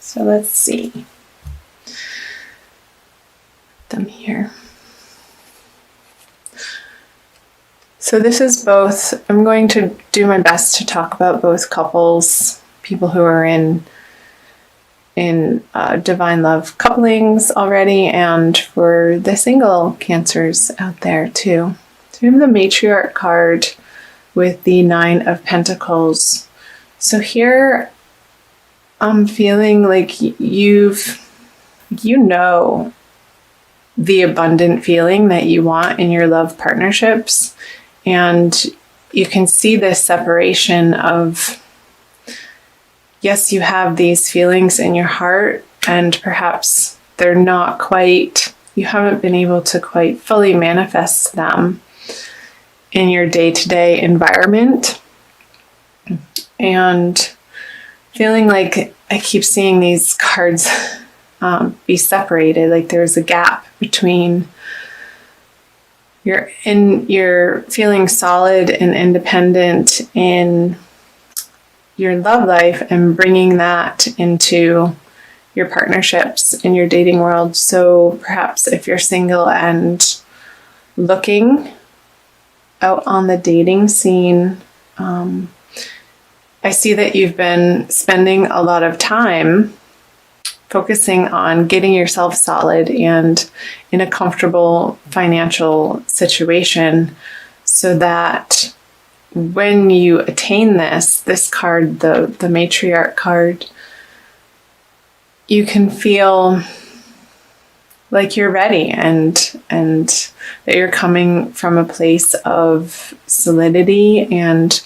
So let's see them here. So this is both, I'm going to do my best to talk about both couples, people who are in divine love couplings already, and for the single Cancers out there too. So we have the Matriarch card with the Nine of Pentacles. So here I'm feeling like you know the abundant feeling that you want in your love partnerships, and you can see this separation of, yes, you have these feelings in your heart, and perhaps they're not quite, you haven't been able to quite fully manifest them in your day-to-day environment. And feeling like I keep seeing these cards be separated, like there's a gap between you're feeling solid and independent in your love life and bringing that into your partnerships in your dating world. So perhaps if you're single and looking out on the dating scene, I see that you've been spending a lot of time focusing on getting yourself solid and in a comfortable financial situation, so that when you attain this card, the Matriarch card, you can feel like you're ready and that you're coming from a place of solidity and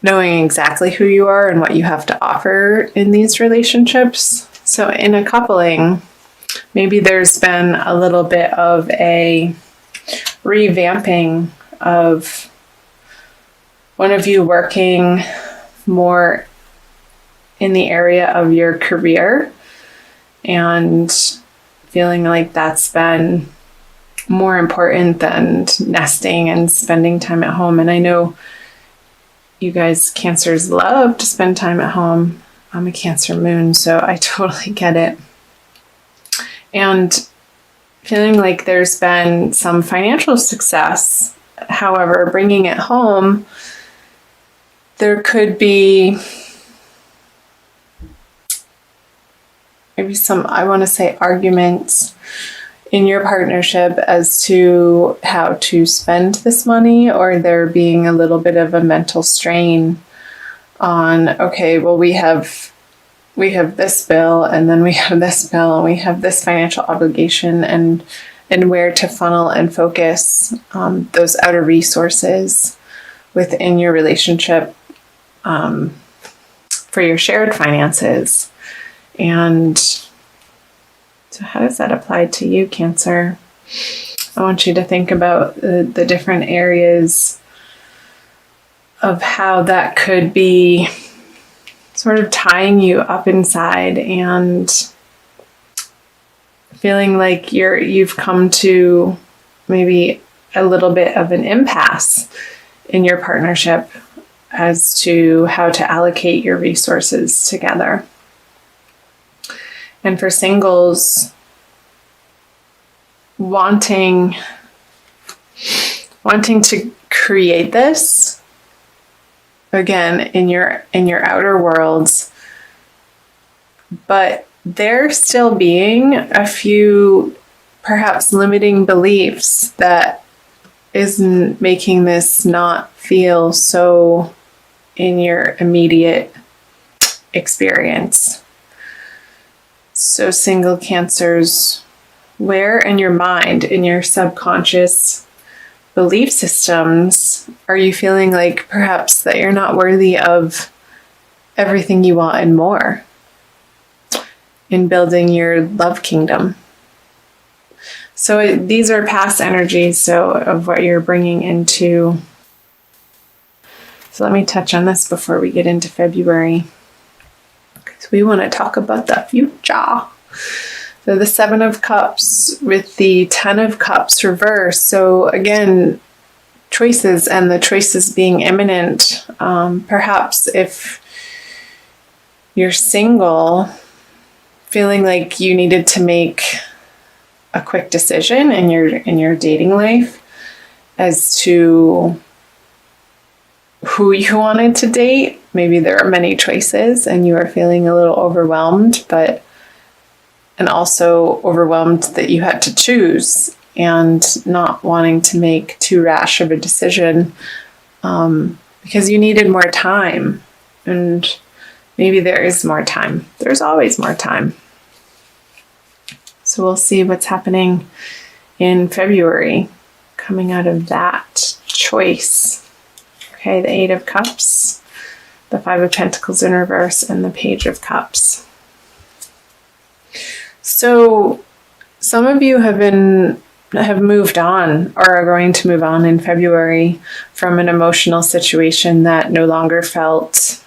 knowing exactly who you are and what you have to offer in these relationships. So in a coupling, maybe there's been a little bit of a revamping of one of you working more in the area of your career and feeling like that's been more important than nesting and spending time at home. And I know you guys Cancers love to spend time at home. I'm a Cancer moon, so I totally get it. And feeling like there's been some financial success. However, bringing it home, there could be maybe some, I want to say, arguments in your partnership as to how to spend this money, or there being a little bit of a mental strain on, okay, well, we have this bill, and then we have this bill, and we have this financial obligation, and where to funnel and focus those outer resources within your relationship for your shared finances. And so how does that apply to you, Cancer? I want you to think about the different areas of how that could be sort of tying you up inside and feeling like you've come to maybe a little bit of an impasse in your partnership as to how to allocate your resources together. And for singles, wanting to create this again in your outer worlds, but there still being a few perhaps limiting beliefs that isn't making this not feel so in your immediate experience. So single Cancers, where in your mind, in your subconscious belief systems, are you feeling like perhaps that you're not worthy of everything you want and more in building your love kingdom? So these are past energies, so of what you're bringing into. So let me touch on this before we get into February, because we want to talk about the future. So the Seven of Cups with the Ten of Cups reversed. So again, choices, and the choices being imminent. Perhaps if you're single, feeling like you needed to make a quick decision in your dating life as to who you wanted to date. Maybe there are many choices and you are feeling a little overwhelmed, and also overwhelmed that you had to choose and not wanting to make too rash of a decision because you needed more time. And maybe there is more time. There's always more time. So we'll see what's happening in February coming out of that choice. Okay, the Eight of Cups, the Five of Pentacles in reverse, and the Page of Cups. So some of you have moved on or are going to move on in February from an emotional situation that no longer felt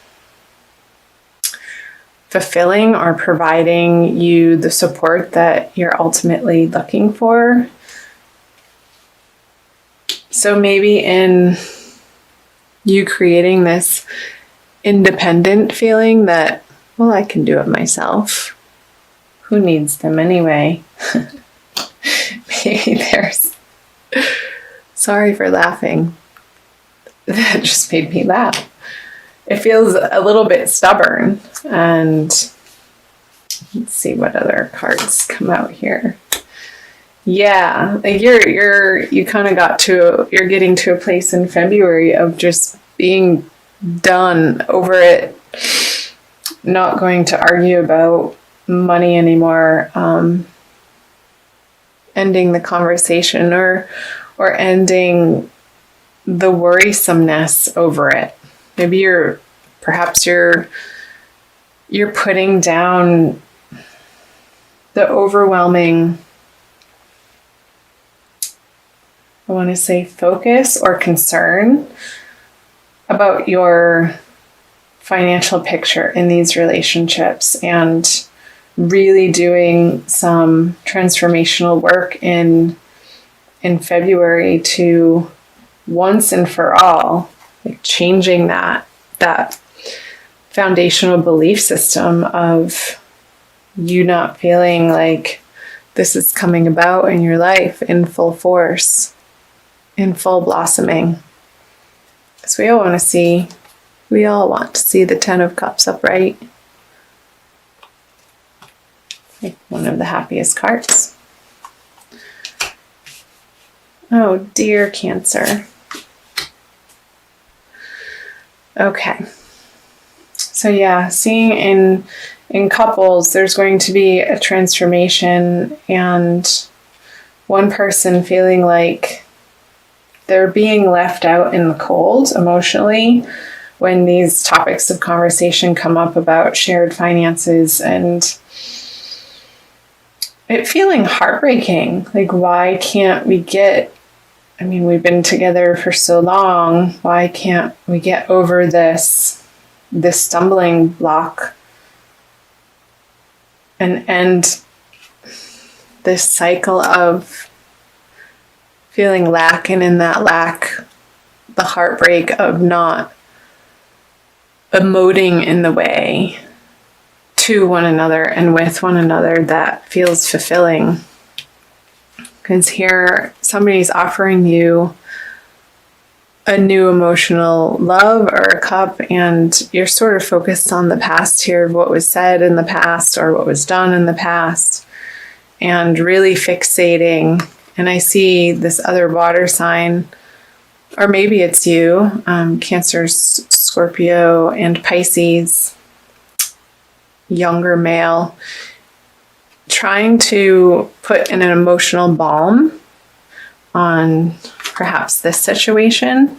fulfilling or providing you the support that you're ultimately looking for. So maybe in you creating this independent feeling that, well, I can do it myself. Who needs them anyway? Maybe there's... Sorry for laughing. That just made me laugh. It feels a little bit stubborn. And let's see what other cards come out here. Yeah, like you kind of you're getting to a place in February of just being done over it, not going to argue about money anymore, ending the conversation or ending the worrisomeness over it. Maybe you're putting down the overwhelming, I want to say, focus or concern about your financial picture in these relationships and really doing some transformational work in February to once and for all, like changing that foundational belief system of you not feeling like this is coming about in your life in full force, in full blossoming. Because we all want to see the Ten of Cups upright. Like one of the happiest cards. Oh dear, Cancer. Okay. So yeah, seeing in couples, there's going to be a transformation and one person feeling like they're being left out in the cold emotionally when these topics of conversation come up about shared finances, and it feeling heartbreaking. Like, why can't we we've been together for so long. Why can't we get over this stumbling block and end this cycle of feeling lack, and in that lack, the heartbreak of not emoting in the way to one another and with one another that feels fulfilling. Because here, somebody's offering you a new emotional love or a cup, and you're sort of focused on the past here, of what was said in the past or what was done in the past, and really fixating. And I see this other water sign, or maybe it's you, Cancer, Scorpio, and Pisces, younger male, trying to put in an emotional balm on perhaps this situation.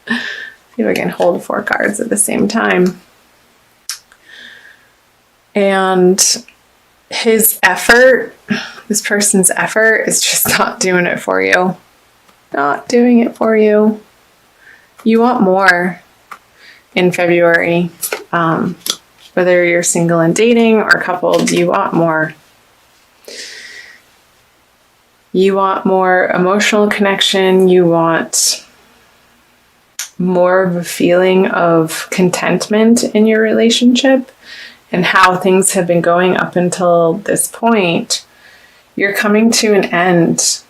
See if I can hold 4 cards at the same time. And his effort, this person's effort, is just not doing it for you. Not doing it for you. You want more in February. Whether you're single and dating or coupled, you want more. You want more emotional connection. You want more of a feeling of contentment in your relationship. and how things have been going up until this point, you're coming to an end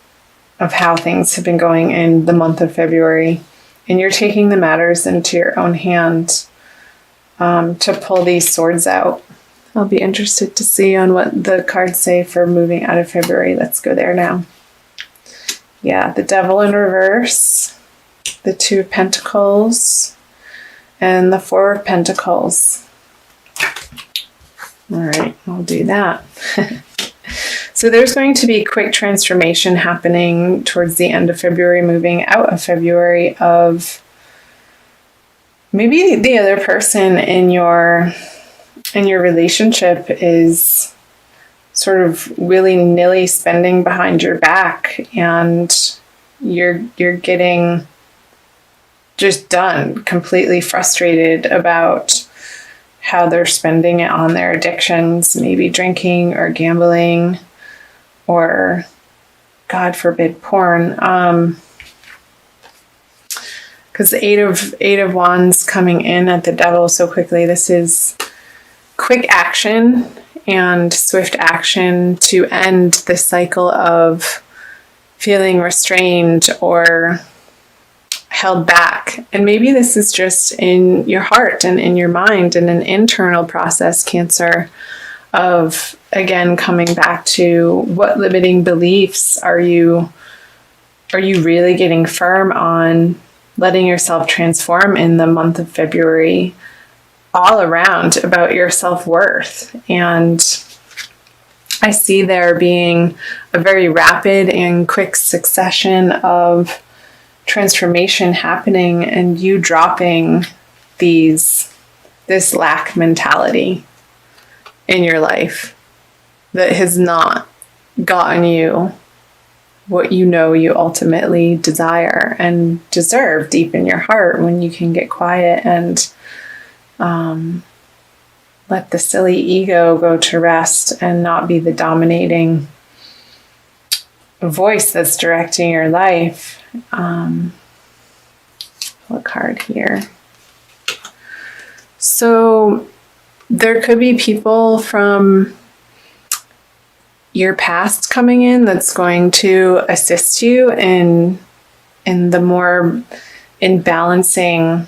of how things have been going in the month of February, and you're taking the matters into your own hands to pull these swords out. I'll be interested to see on what the cards say for moving out of February. Let's go there now. Yeah, the Devil in reverse, the Two of Pentacles, and the Four of Pentacles. All right, I'll do that. So there's going to be quick transformation happening towards the end of February, moving out of February, of maybe the other person in your relationship is sort of willy-nilly spending behind your back, and you're getting just done, completely frustrated about how they're spending it on their addictions, maybe drinking or gambling, or God forbid, porn. Because the Eight of Wands coming in at the Devil so quickly, this is quick action and swift action to end the cycle of feeling restrained or held back. And maybe this is just in your heart and in your mind, and an internal process, Cancer, of again coming back to what limiting beliefs are you really getting firm on letting yourself transform in the month of February all around about your self-worth. And I see there being a very rapid and quick succession of transformation happening, and you dropping this lack mentality in your life that has not gotten you what you know you ultimately desire and deserve deep in your heart, when you can get quiet and let the silly ego go to rest and not be the dominating voice that's directing your life. What card here? So there could be people from your past coming in that's going to assist you in balancing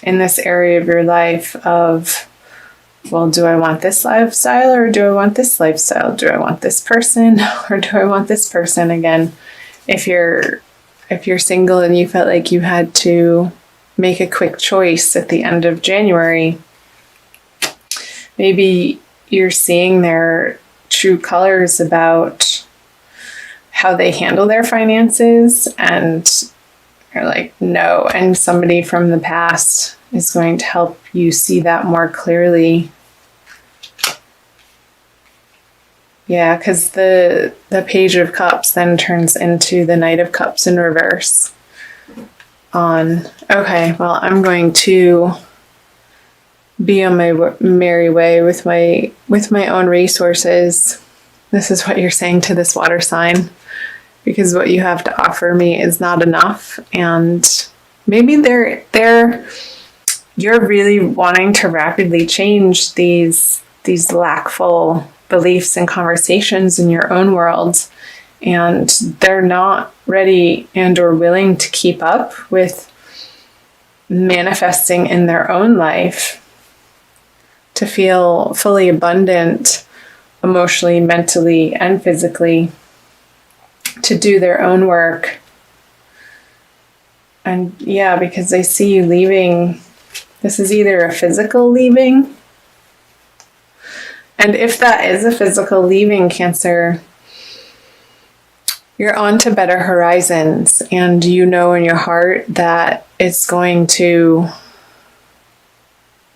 in this area of your life of, well, do I want this lifestyle or do I want this lifestyle? Do I want this person or do I want this person? Again, if you're single and you felt like you had to make a quick choice at the end of January, maybe you're seeing their true colors about how they handle their finances, and you're like, no. And somebody from the past is going to help you see that more clearly. Yeah, because the Page of Cups then turns into the Knight of Cups in reverse. Okay, well, I'm going to be on my merry way with my own resources. This is what you're saying to this water sign, because what you have to offer me is not enough. And maybe you're really wanting to rapidly change these lackful beliefs and conversations in your own world, and they're not ready and or willing to keep up with manifesting in their own life to feel fully abundant emotionally, mentally, and physically, to do their own work. And yeah, because I see you leaving, this is either a physical leaving, and if that is a physical leaving, Cancer, you're on to better horizons, and you know in your heart that it's going to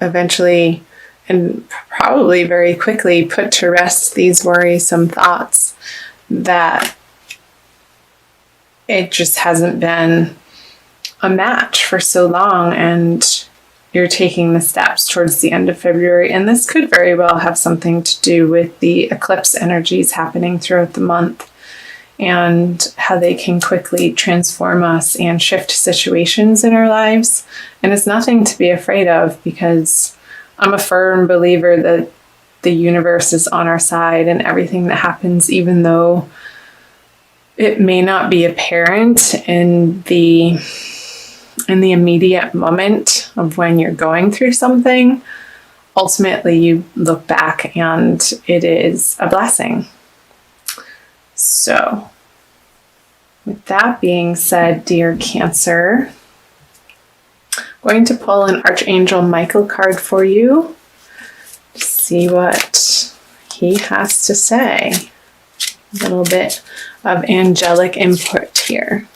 eventually and probably very quickly put to rest these worrisome thoughts that it just hasn't been a match for so long, and you're taking the steps towards the end of February. And this could very well have something to do with the eclipse energies happening throughout the month, and how they can quickly transform us and shift situations in our lives. And it's nothing to be afraid of, because I'm a firm believer that the universe is on our side, and everything that happens, even though it may not be apparent in the immediate moment of when you're going through something, ultimately you look back and it is a blessing. So, with that being said, dear Cancer, I'm going to pull an Archangel Michael card for you to see what he has to say. A little bit of angelic input here.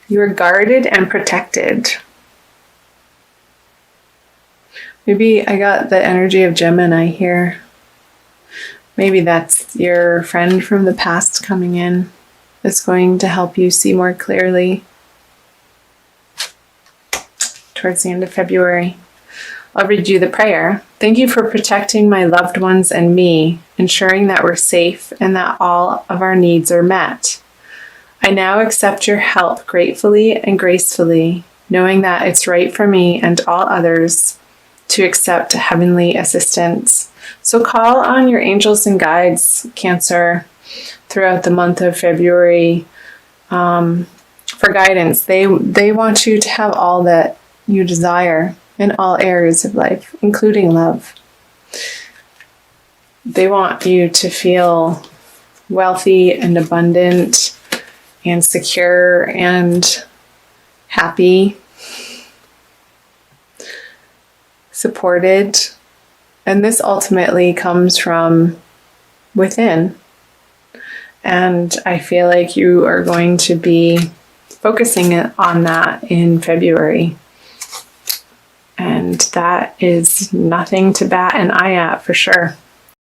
You are guarded and protected. Maybe I got the energy of Gemini here. Maybe that's your friend from the past coming in. It's going to help you see more clearly towards the end of February. I'll read you the prayer. Thank you for protecting my loved ones and me, ensuring that we're safe and that all of our needs are met. I now accept your help gratefully and gracefully, knowing that it's right for me and all others to accept heavenly assistance. So call on your angels and guides, Cancer, throughout the month of February for guidance. They want you to have all that you desire in all areas of life, including love. They want you to feel wealthy and abundant and secure and happy, supported. And this ultimately comes from within. And I feel like you are going to be focusing on that in February. And that is nothing to bat an eye at for sure.